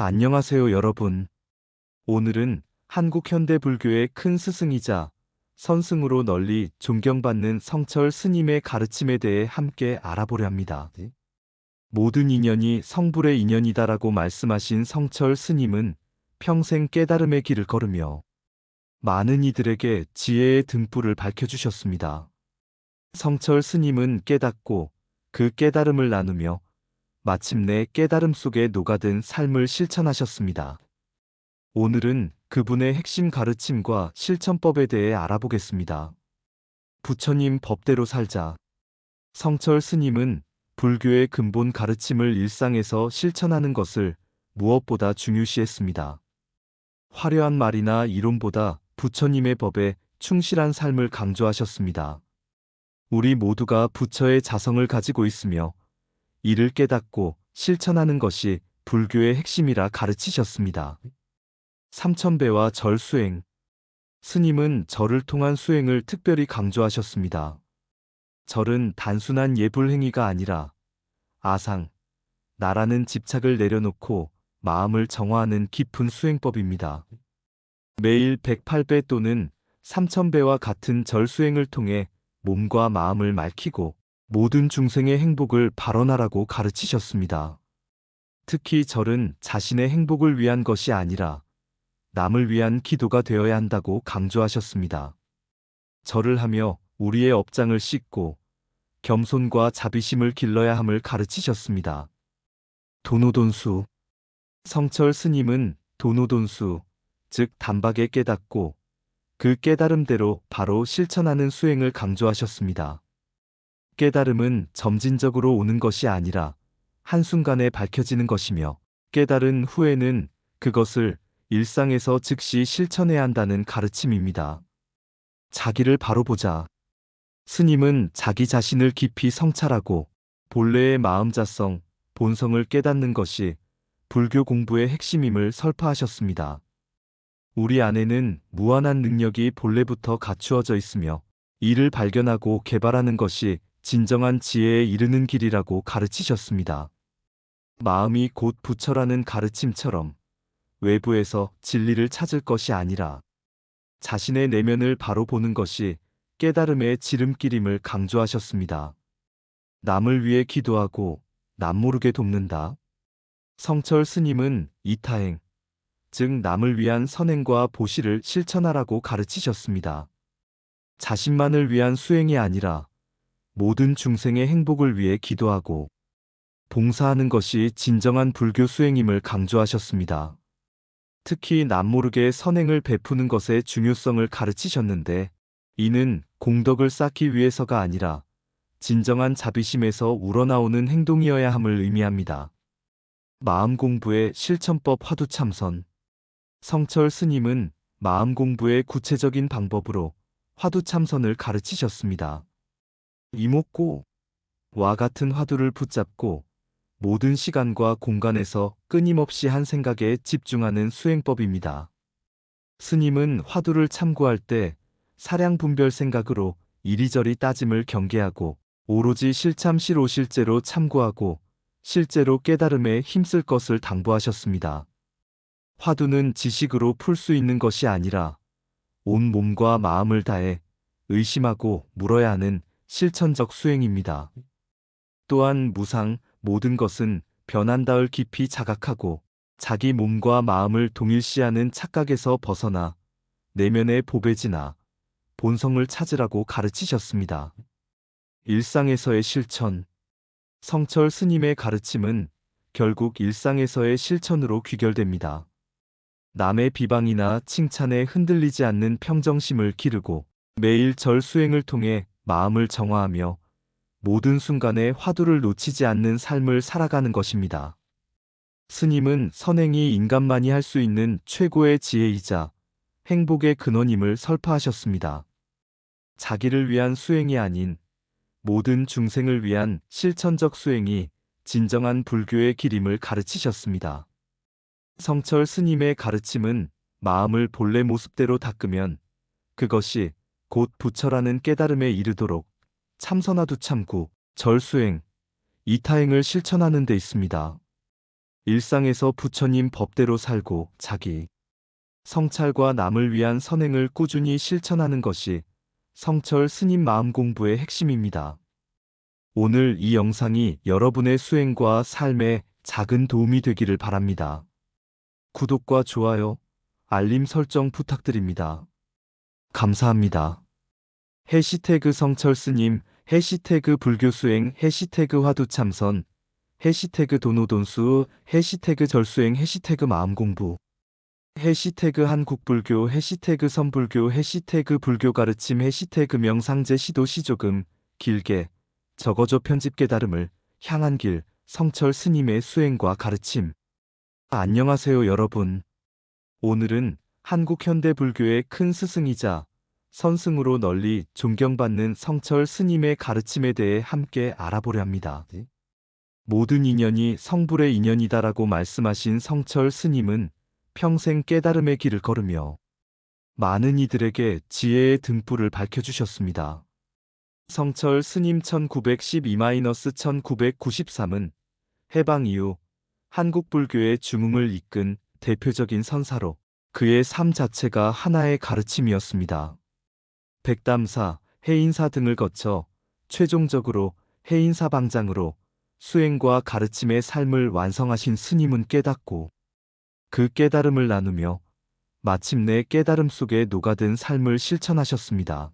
안녕하세요, 여러분. 오늘은 한국 현대 불교의 큰 스승이자 선승으로 널리 존경받는 성철 스님의 가르침에 대해 함께 알아보려 합니다. 모든 인연이 성불의 인연이다라고 말씀하신 성철 스님은 평생 깨달음의 길을 걸으며 많은 이들에게 지혜의 등불을 밝혀주셨습니다. 성철 스님은 깨닫고 그 깨달음을 나누며 마침내 깨달음 속에 녹아든 삶을 실천하셨습니다. 오늘은 그분의 핵심 가르침과 실천법에 대해 알아보겠습니다. 부처님 법대로 살자. 성철 스님은 불교의 근본 가르침을 일상에서 실천하는 것을 무엇보다 중요시했습니다. 화려한 말이나 이론보다 부처님의 법에 충실한 삶을 강조하셨습니다. 우리 모두가 부처의 자성을 가지고 있으며 이를 깨닫고 실천하는 것이 불교의 핵심이라 가르치셨습니다. 삼천배와 절 수행. 스님은 절을 통한 수행을 특별히 강조하셨습니다. 절은 단순한 예불 행위가 아니라 아상, 나라는 집착을 내려놓고 마음을 정화하는 깊은 수행법입니다. 매일 108배 또는 3000배와 같은 절 수행을 통해 몸과 마음을 맑히고 모든 중생의 행복을 발언하라고 가르치셨습니다. 특히 절은 자신의 행복을 위한 것이 아니라 남을 위한 기도가 되어야 한다고 강조하셨습니다. 절을 하며 우리의 업장을 씻고 겸손과 자비심을 길러야 함을 가르치셨습니다. 도노돈수. 성철 스님은 도노돈수, 즉 단박에 깨닫고 그 깨달음대로 바로 실천하는 수행을 강조하셨습니다. 깨달음은 점진적으로 오는 것이 아니라 한순간에 밝혀지는 것이며 깨달은 후에는 그것을 일상에서 즉시 실천해야 한다는 가르침입니다. 자기를 바로 보자. 스님은 자기 자신을 깊이 성찰하고 본래의 마음자성, 본성을 깨닫는 것이 불교 공부의 핵심임을 설파하셨습니다. 우리 안에는 무한한 능력이 본래부터 갖추어져 있으며 이를 발견하고 개발하는 것이 진정한 지혜에 이르는 길이라고 가르치셨습니다. 마음이 곧 부처라는 가르침처럼 외부에서 진리를 찾을 것이 아니라 자신의 내면을 바로 보는 것이 깨달음의 지름길임을 강조하셨습니다. 남을 위해 기도하고 남모르게 돕는다. 성철 스님은 이타행, 즉 남을 위한 선행과 보시를 실천하라고 가르치셨습니다. 자신만을 위한 수행이 아니라 모든 중생의 행복을 위해 기도하고 봉사하는 것이 진정한 불교 수행임을 강조하셨습니다. 특히 남모르게 선행을 베푸는 것의 중요성을 가르치셨는데 이는 공덕을 쌓기 위해서가 아니라 진정한 자비심에서 우러나오는 행동이어야 함을 의미합니다. 마음 공부의 실천법 화두참선. 성철 스님은 마음 공부의 구체적인 방법으로 화두참선을 가르치셨습니다. 이목고와 같은 화두를 붙잡고 모든 시간과 공간에서 끊임없이 한 생각에 집중하는 수행법입니다. 스님은 화두를 참고할 때 사량 분별 생각으로 이리저리 따짐을 경계하고 오로지 실참실오실제로 참고하고 실제로 깨달음에 힘쓸 것을 당부하셨습니다. 화두는 지식으로 풀 수 있는 것이 아니라 온 몸과 마음을 다해 의심하고 물어야 하는 실천적 수행입니다. 또한 무상, 모든 것은 변한다을 깊이 자각하고 자기 몸과 마음을 동일시하는 착각에서 벗어나 내면의 보배지나 본성을 찾으라고 가르치셨습니다. 일상에서의 실천. 성철 스님의 가르침은 결국 일상에서의 실천으로 귀결됩니다. 남의 비방이나 칭찬에 흔들리지 않는 평정심을 기르고 매일 절 수행을 통해 마음을 정화하며 모든 순간에 화두를 놓치지 않는 삶을 살아가는 것입니다. 스님은 선행이 인간만이 할 수 있는 최고의 지혜이자 행복의 근원임을 설파하셨습니다. 자기를 위한 수행이 아닌 모든 중생을 위한 실천적 수행이 진정한 불교의 길임을 가르치셨습니다. 성철 스님의 가르침은 마음을 본래 모습대로 닦으면 그것이 곧 부처라는 깨달음에 이르도록 참선화두 참구, 절수행, 이타행을 실천하는 데 있습니다. 일상에서 부처님 법대로 살고 자기 성찰과 남을 위한 선행을 꾸준히 실천하는 것이 성철 스님 마음 공부의 핵심입니다. 오늘 이 영상이 여러분의 수행과 삶에 작은 도움이 되기를 바랍니다. 구독과 좋아요, 알림 설정 부탁드립니다. 감사합니다. 해시태그 성철스님, 해시태그 불교수행, 해시태그 화두참선, 해시태그 도노돈수, 해시태그 절수행, 해시태그 마음공부, 해시태그 한국불교, 해시태그 선불교, 해시태그 불교가르침, 해시태그 명상제 시도 시조금, 길게 적어줘 편집 깨달음을 향한 길, 성철 스님의 수행과 가르침. 안녕하세요 여러분. 오늘은 한국 현대 불교의 큰 스승이자 선승으로 널리 존경받는 성철 스님의 가르침에 대해 함께 알아보려 합니다. 모든 인연이 성불의 인연이다라고 말씀하신 성철 스님은 평생 깨달음의 길을 걸으며 많은 이들에게 지혜의 등불을 밝혀주셨습니다. 성철 스님 1912-1993은 해방 이후 한국 불교의 중흥을 이끈 대표적인 선사로 그의 삶 자체가 하나의 가르침이었습니다. 백담사, 해인사 등을 거쳐 최종적으로 해인사방장으로 수행과 가르침의 삶을 완성하신 스님은 깨닫고 그 깨달음을 나누며 마침내 깨달음 속에 녹아든 삶을 실천하셨습니다.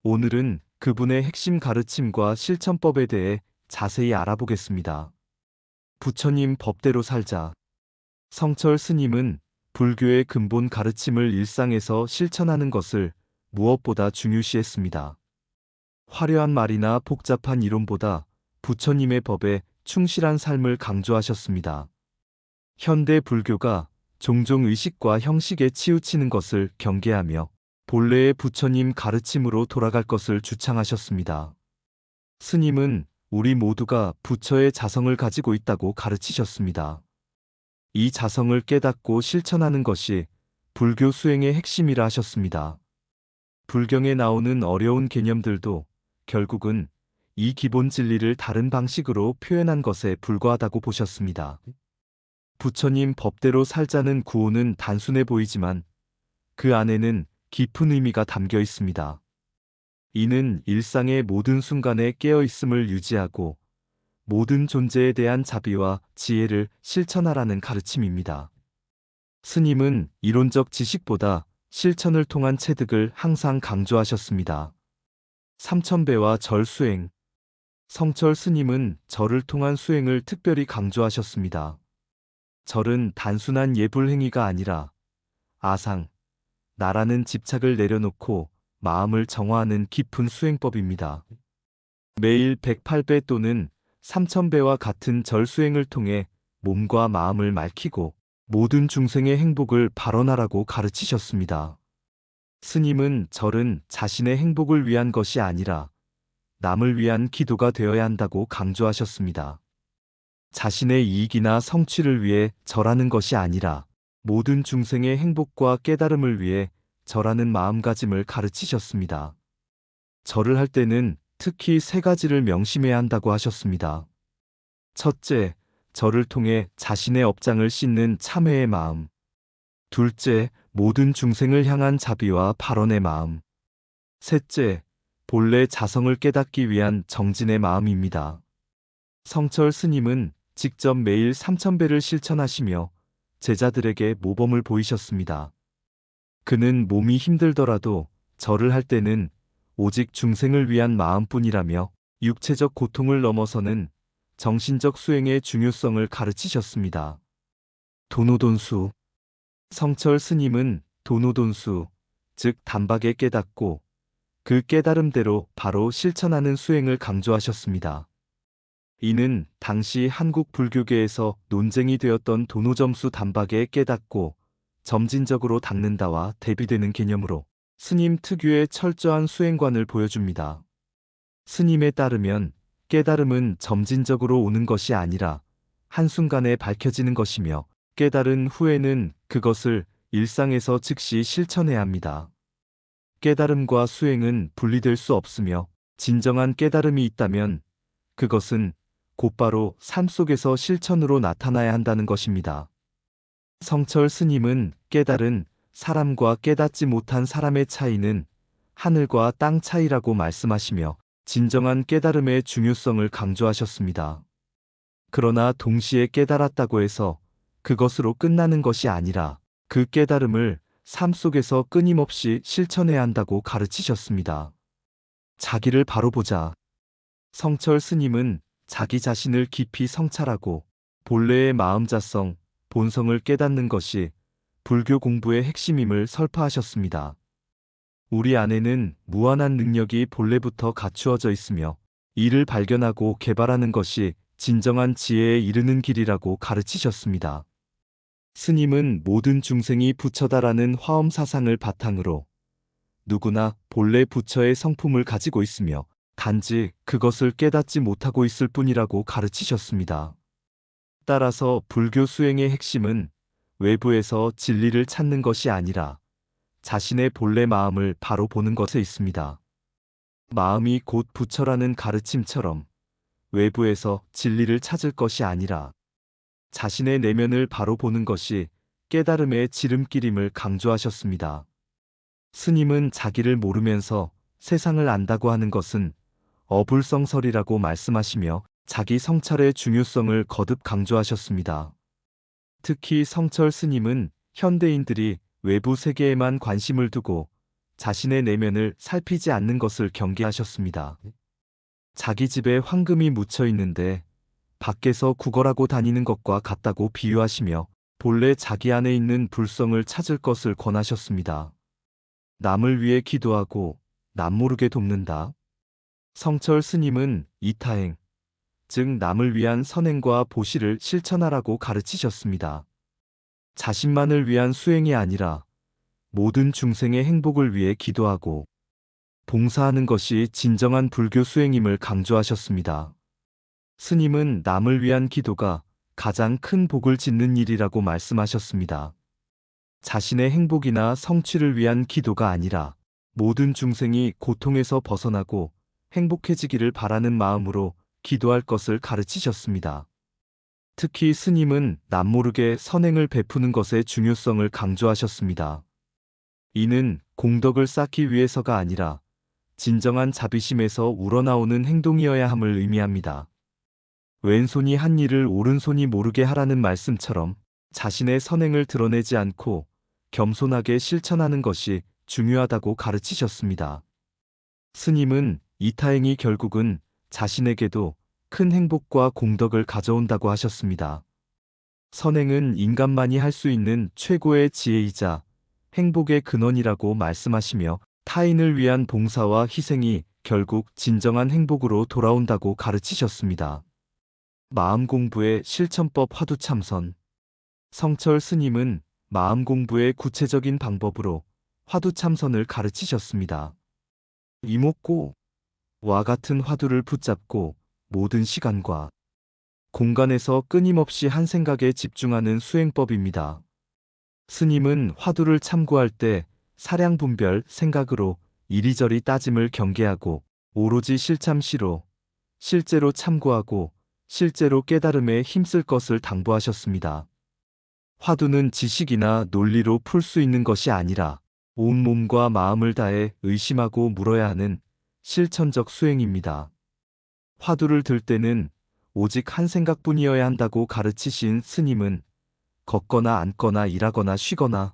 오늘은 그분의 핵심 가르침과 실천법에 대해 자세히 알아보겠습니다. 부처님 법대로 살자. 성철 스님은 불교의 근본 가르침을 일상에서 실천하는 것을 무엇보다 중요시했습니다. 화려한 말이나 복잡한 이론보다 부처님의 법에 충실한 삶을 강조하셨습니다. 현대 불교가 종종 의식과 형식에 치우치는 것을 경계하며 본래의 부처님 가르침으로 돌아갈 것을 주창하셨습니다. 스님은 우리 모두가 부처의 자성을 가지고 있다고 가르치셨습니다. 이 자성을 깨닫고 실천하는 것이 불교 수행의 핵심이라 하셨습니다. 불경에 나오는 어려운 개념들도 결국은 이 기본 진리를 다른 방식으로 표현한 것에 불과하다고 보셨습니다. 부처님 법대로 살자는 구호는 단순해 보이지만 그 안에는 깊은 의미가 담겨 있습니다. 이는 일상의 모든 순간에 깨어있음을 유지하고 모든 존재에 대한 자비와 지혜를 실천하라는 가르침입니다. 스님은 이론적 지식보다 실천을 통한 체득을 항상 강조하셨습니다. 삼천배와 절 수행. 성철 스님은 절을 통한 수행을 특별히 강조하셨습니다. 절은 단순한 예불 행위가 아니라 아상, 나라는 집착을 내려놓고 마음을 정화하는 깊은 수행법입니다. 매일 108배 또는 3000배와 같은 절 수행을 통해 몸과 마음을 맑히고 모든 중생의 행복을 발언하라고 가르치셨습니다. 스님은 절은 자신의 행복을 위한 것이 아니라 남을 위한 기도가 되어야 한다고 강조하셨습니다. 자신의 이익이나 성취를 위해 절하는 것이 아니라 모든 중생의 행복과 깨달음을 위해 절하는 마음가짐을 가르치셨습니다. 절을 할 때는 특히 3가지를 명심해야 한다고 하셨습니다. 첫째, 절을 통해 자신의 업장을 씻는 참회의 마음. 둘째, 모든 중생을 향한 자비와 발언의 마음. 셋째, 본래 자성을 깨닫기 위한 정진의 마음입니다. 성철 스님은 직접 매일 3000배를 실천하시며 제자들에게 모범을 보이셨습니다. 그는 몸이 힘들더라도 절을 할 때는 오직 중생을 위한 마음뿐이라며 육체적 고통을 넘어서는 정신적 수행의 중요성을 가르치셨습니다. 도노돈수. 성철 스님은 도노돈수, 즉 단박에 깨닫고 그 깨달음대로 바로 실천하는 수행을 강조하셨습니다. 이는 당시 한국 불교계에서 논쟁이 되었던 도노점수 단박에 깨닫고 점진적으로 닦는다와 대비되는 개념으로 스님 특유의 철저한 수행관을 보여줍니다. 스님에 따르면 깨달음은 점진적으로 오는 것이 아니라 한순간에 밝혀지는 것이며 깨달은 후에는 그것을 일상에서 즉시 실천해야 합니다. 깨달음과 수행은 분리될 수 없으며 진정한 깨달음이 있다면 그것은 곧바로 삶 속에서 실천으로 나타나야 한다는 것입니다. 성철 스님은 깨달은 사람과 깨닫지 못한 사람의 차이는 하늘과 땅 차이라고 말씀하시며 진정한 깨달음의 중요성을 강조하셨습니다. 그러나 동시에 깨달았다고 해서 그것으로 끝나는 것이 아니라 그 깨달음을 삶 속에서 끊임없이 실천해야 한다고 가르치셨습니다. 자기를 바로 보자. 성철 스님은 자기 자신을 깊이 성찰하고 본래의 마음자성, 본성을 깨닫는 것이 불교 공부의 핵심임을 설파하셨습니다. 우리 안에는 무한한 능력이 본래부터 갖추어져 있으며 이를 발견하고 개발하는 것이 진정한 지혜에 이르는 길이라고 가르치셨습니다. 스님은 모든 중생이 부처다라는 화엄 사상을 바탕으로 누구나 본래 부처의 성품을 가지고 있으며 단지 그것을 깨닫지 못하고 있을 뿐이라고 가르치셨습니다. 따라서 불교 수행의 핵심은 외부에서 진리를 찾는 것이 아니라 자신의 본래 마음을 바로 보는 것에 있습니다. 마음이 곧 부처라는 가르침처럼 외부에서 진리를 찾을 것이 아니라 자신의 내면을 바로 보는 것이 깨달음의 지름길임을 강조하셨습니다. 스님은 자기를 모르면서 세상을 안다고 하는 것은 어불성설이라고 말씀하시며 자기 성찰의 중요성을 거듭 강조하셨습니다. 특히 성철 스님은 현대인들이 외부 세계에만 관심을 두고 자신의 내면을 살피지 않는 것을 경계하셨습니다. 자기 집에 황금이 묻혀 있는데 밖에서 구걸하고 다니는 것과 같다고 비유하시며 본래 자기 안에 있는 불성을 찾을 것을 권하셨습니다. 남을 위해 기도하고 남모르게 돕는다. 성철 스님은 이타행, 즉 남을 위한 선행과 보시를 실천하라고 가르치셨습니다. 자신만을 위한 수행이 아니라 모든 중생의 행복을 위해 기도하고 봉사하는 것이 진정한 불교 수행임을 강조하셨습니다. 스님은 남을 위한 기도가 가장 큰 복을 짓는 일이라고 말씀하셨습니다. 자신의 행복이나 성취를 위한 기도가 아니라 모든 중생이 고통에서 벗어나고 행복해지기를 바라는 마음으로 기도할 것을 가르치셨습니다. 특히 스님은 남모르게 선행을 베푸는 것의 중요성을 강조하셨습니다. 이는 공덕을 쌓기 위해서가 아니라 진정한 자비심에서 우러나오는 행동이어야 함을 의미합니다. 왼손이 한 일을 오른손이 모르게 하라는 말씀처럼 자신의 선행을 드러내지 않고 겸손하게 실천하는 것이 중요하다고 가르치셨습니다. 스님은 이타행이 결국은 자신에게도 큰 행복과 공덕을 가져온다고 하셨습니다. 선행은 인간만이 할 수 있는 최고의 지혜이자 행복의 근원이라고 말씀하시며 타인을 위한 봉사와 희생이 결국 진정한 행복으로 돌아온다고 가르치셨습니다. 마음 공부의 실천법 화두참선. 성철 스님은 마음 공부의 구체적인 방법으로 화두참선을 가르치셨습니다. 이목고와 같은 화두를 붙잡고 모든 시간과 공간에서 끊임없이 한 생각에 집중하는 수행법입니다. 스님은 화두를 참고할 때 사량분별 생각으로 이리저리 따짐을 경계하고 오로지 실참시로 실제로 참고하고 실제로 깨달음에 힘쓸 것을 당부하셨습니다. 화두는 지식이나 논리로 풀 수 있는 것이 아니라 온 몸과 마음을 다해 의심하고 물어야 하는 실천적 수행입니다. 화두를 들 때는 오직 한 생각뿐이어야 한다고 가르치신 스님은 걷거나 앉거나 일하거나 쉬거나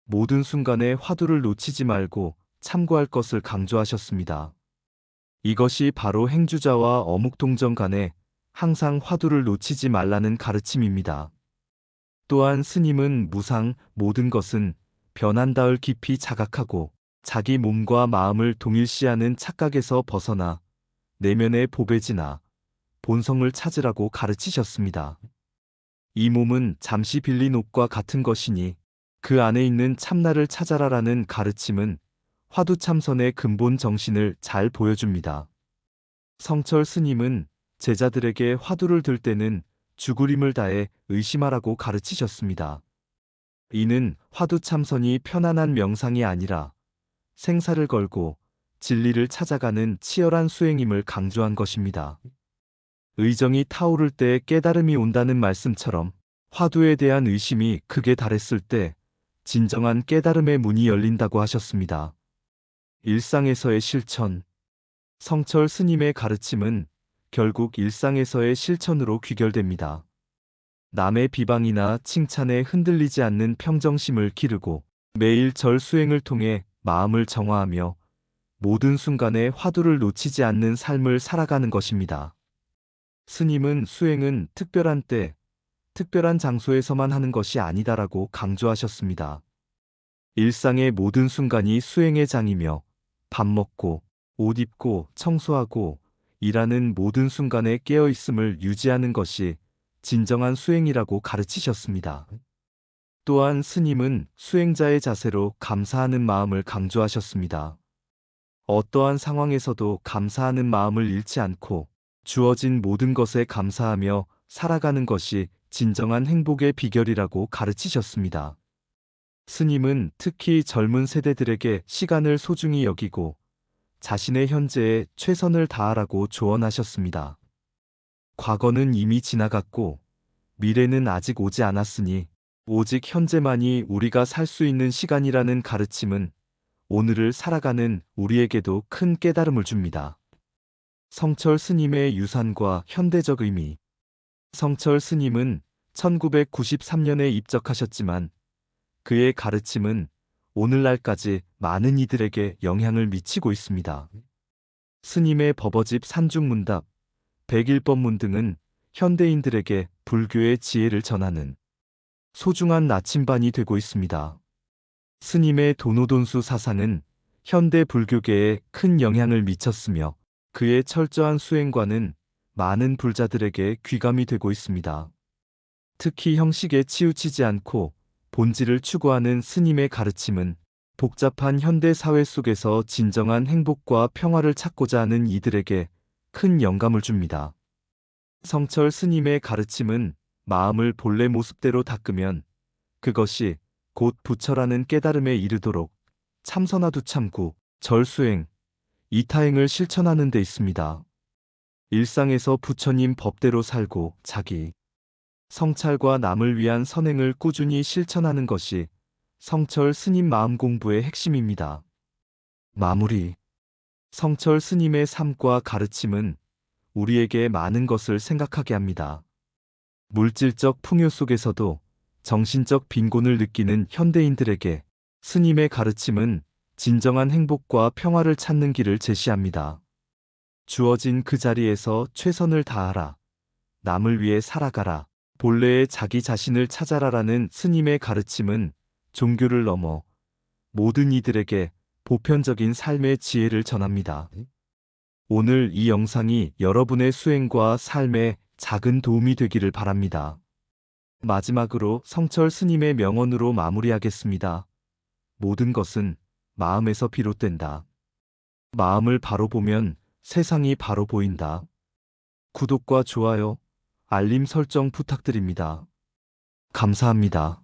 모든 순간에 화두를 놓치지 말고 참고할 것을 강조하셨습니다. 이것이 바로 행주자와 어묵동정 간에 항상 화두를 놓치지 말라는 가르침입니다. 또한 스님은 무상, 모든 것은 변한다을 깊이 자각하고 자기 몸과 마음을 동일시하는 착각에서 벗어나 내면의 보배지나 본성을 찾으라고 가르치셨습니다. 이 몸은 잠시 빌린 옷과 같은 것이니 그 안에 있는 참나를 찾아라라는 가르침은 화두참선의 근본 정신을 잘 보여줍니다. 성철 스님은 제자들에게 화두를 들 때는 죽을 힘을 다해 의심하라고 가르치셨습니다. 이는 화두참선이 편안한 명상이 아니라 생사를 걸고 진리를 찾아가는 치열한 수행임을 강조한 것입니다. 의정이 타오를 때 깨달음이 온다는 말씀처럼 화두에 대한 의심이 극에 달했을 때 진정한 깨달음의 문이 열린다고 하셨습니다. 일상에서의 실천. 성철 스님의 가르침은 결국 일상에서의 실천으로 귀결됩니다. 남의 비방이나 칭찬에 흔들리지 않는 평정심을 기르고 매일 절 수행을 통해 마음을 정화하며 모든 순간에 화두를 놓치지 않는 삶을 살아가는 것입니다. 스님은 수행은 특별한 때, 특별한 장소에서만 하는 것이 아니다라고 강조하셨습니다. 일상의 모든 순간이 수행의 장이며 밥 먹고, 옷 입고, 청소하고, 일하는 모든 순간에 깨어있음을 유지하는 것이 진정한 수행이라고 가르치셨습니다. 또한 스님은 수행자의 자세로 감사하는 마음을 강조하셨습니다. 어떠한 상황에서도 감사하는 마음을 잃지 않고 주어진 모든 것에 감사하며 살아가는 것이 진정한 행복의 비결이라고 가르치셨습니다. 스님은 특히 젊은 세대들에게 시간을 소중히 여기고 자신의 현재에 최선을 다하라고 조언하셨습니다. 과거는 이미 지나갔고 미래는 아직 오지 않았으니 오직 현재만이 우리가 살 수 있는 시간이라는 가르침은 오늘을 살아가는 우리에게도 큰 깨달음을 줍니다. 성철 스님의 유산과 현대적 의미. 성철 스님은 1993년에 입적하셨지만 그의 가르침은 오늘날까지 많은 이들에게 영향을 미치고 있습니다. 스님의 법어집 산중문답, 백일법문 등은 현대인들에게 불교의 지혜를 전하는 소중한 나침반이 되고 있습니다. 스님의 도노돈수 사상은 현대 불교계에 큰 영향을 미쳤으며 그의 철저한 수행관은 많은 불자들에게 귀감이 되고 있습니다. 특히 형식에 치우치지 않고 본질을 추구하는 스님의 가르침은 복잡한 현대 사회 속에서 진정한 행복과 평화를 찾고자 하는 이들에게 큰 영감을 줍니다. 성철 스님의 가르침은 마음을 본래 모습대로 닦으면 그것이 곧 부처라는 깨달음에 이르도록 참선화두 참구, 절수행, 이타행을 실천하는 데 있습니다. 일상에서 부처님 법대로 살고 자기 성찰과 남을 위한 선행을 꾸준히 실천하는 것이 성철 스님 마음 공부의 핵심입니다. 마무리. 성철 스님의 삶과 가르침은 우리에게 많은 것을 생각하게 합니다. 물질적 풍요 속에서도 정신적 빈곤을 느끼는 현대인들에게 스님의 가르침은 진정한 행복과 평화를 찾는 길을 제시합니다. 주어진 그 자리에서 최선을 다하라. 남을 위해 살아가라. 본래의 자기 자신을 찾아라라는 스님의 가르침은 종교를 넘어 모든 이들에게 보편적인 삶의 지혜를 전합니다. 오늘 이 영상이 여러분의 수행과 삶에 작은 도움이 되기를 바랍니다. 마지막으로 성철 스님의 명언으로 마무리하겠습니다. 모든 것은 마음에서 비롯된다. 마음을 바로 보면 세상이 바로 보인다. 구독과 좋아요, 알림 설정 부탁드립니다. 감사합니다.